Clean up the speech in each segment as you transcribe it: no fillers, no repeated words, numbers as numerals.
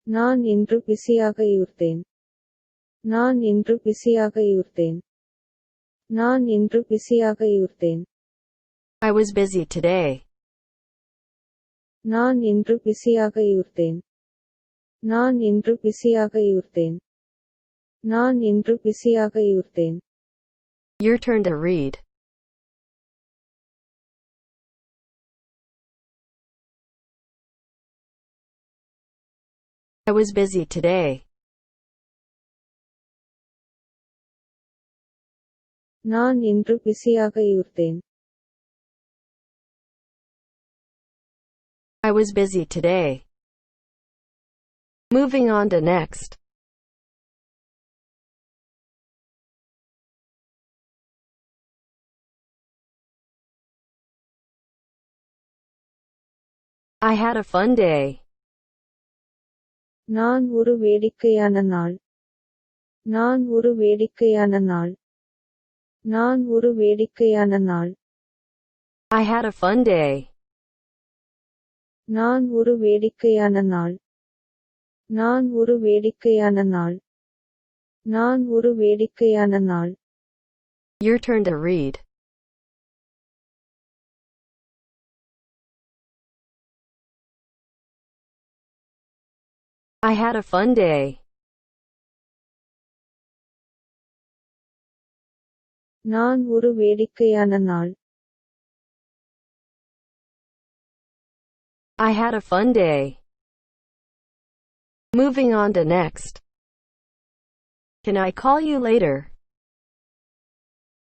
நான் இன்று பிஸியாக இருந்தேன். நான் இன்று பிஸியாக இருந்தேன். நான் இன்று பிஸியாக இருந்தேன். I was busy today. நான் இன்று பிஸியாக இருந்தேன். நான் இன்று பிஸியாக இருந்தேன். நான் இன்று பிஸியாக இருந்தேன். Your turn to read. I was busy today. நான் இன்று பிஸியாக இருந்தேன். I was busy today. Moving on to next. I had a fun day. நான் ஒரு வேடிக்கையான நாள். நான் ஒரு வேடிக்கையான நாள். நான் ஒரு வேடிக்கையான நாள். I had a fun day. நான் ஒரு வேடிக்கையான நாள். நான் ஒரு வேடிக்கையான நாள். நான் ஒரு வேடிக்கையான நாள். Your turn to read. I had a fun day. நான் ஒரு வேடிக்கையான நாள். I had a fun day. Moving on to next. Can I call you later?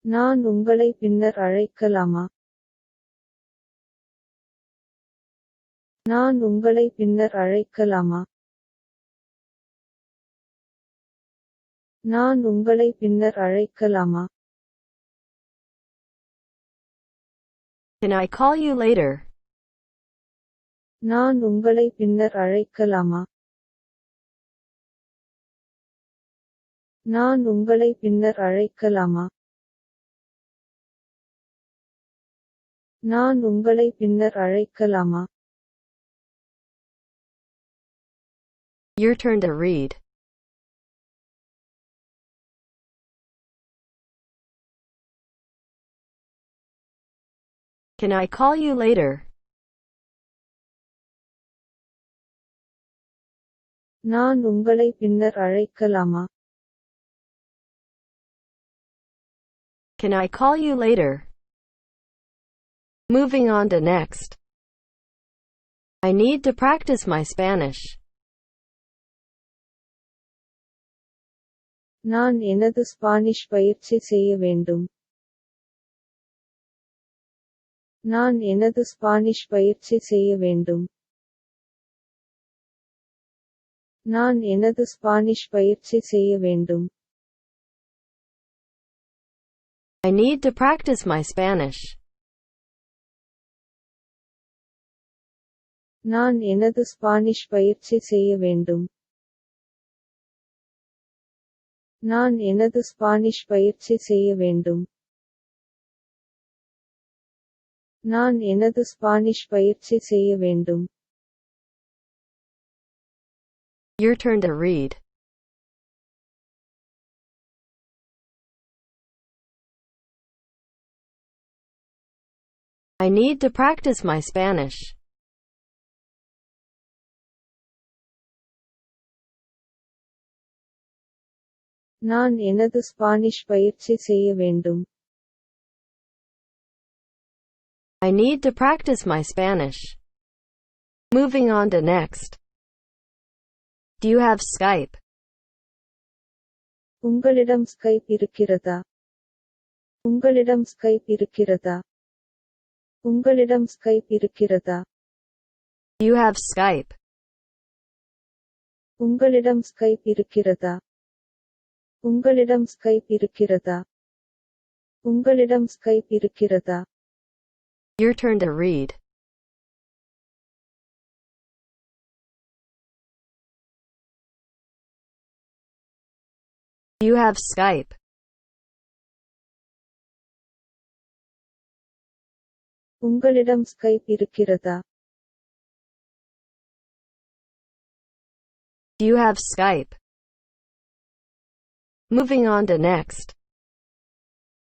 நான் உங்களை பின்னர் அழைக்கலாமா? நான் உங்களை பின்னர் அழைக்கலாமா? நான் உங்களை பின்னர் அழைக்கலாமா? Can I call you later? நான் உங்களை பின்னர் அழைக்கலாமா? நான் உங்களை பின்னர் அழைக்கலாமா? நான் உங்களை பின்னர் அழைக்கலாமா? Your turn to read. Can I call you later? நான் உங்களை பின்னர் அழைக்கலாமா? Can I call you later? Moving on to next. I need to practice my Spanish. நான் எனது ஸ்பானிஷ் பயிற்சி செய்ய வேண்டும். நான் எனது ஸ்பானிஷ் பயிற்சி செய்ய வேண்டும். நான் எனது ஸ்பானிஷ் பயிற்சி செய்ய வேண்டும். I need to practice my Spanish. நான் எனது ஸ்பானிஷ் பயிற்சி செய்ய வேண்டும். நான் எனது ஸ்பானிஷ் பயிற்சி செய்ய வேண்டும். நான் எனது ஸ்பானிஷ் பயிற்சி செய்ய வேண்டும். Your turn to read. I need to practice my Spanish. நான் எனது ஸ்பானிஷ் பயிற்சி செய்ய வேண்டும். I need to practice my Spanish. Moving on to next. Do you have Skype? உங்களிடம் ஸ்கைப் இருக்கிறதா? உங்களிடம் ஸ்கைப் இருக்கிறதா? உங்களிடம் ஸ்கைப் இருக்கிறதா? Do you have Skype? உங்களிடம் ஸ்கைப் இருக்கிறதா? உங்களிடம் ஸ்கைப் இருக்கிறதா? உங்களிடம் ஸ்கைப் இருக்கிறதா? Your turn to read. Do you have Skype? உங்களிடம் ஸ்கைப் இருக்கிறதா? Do you have Skype? Moving on to next.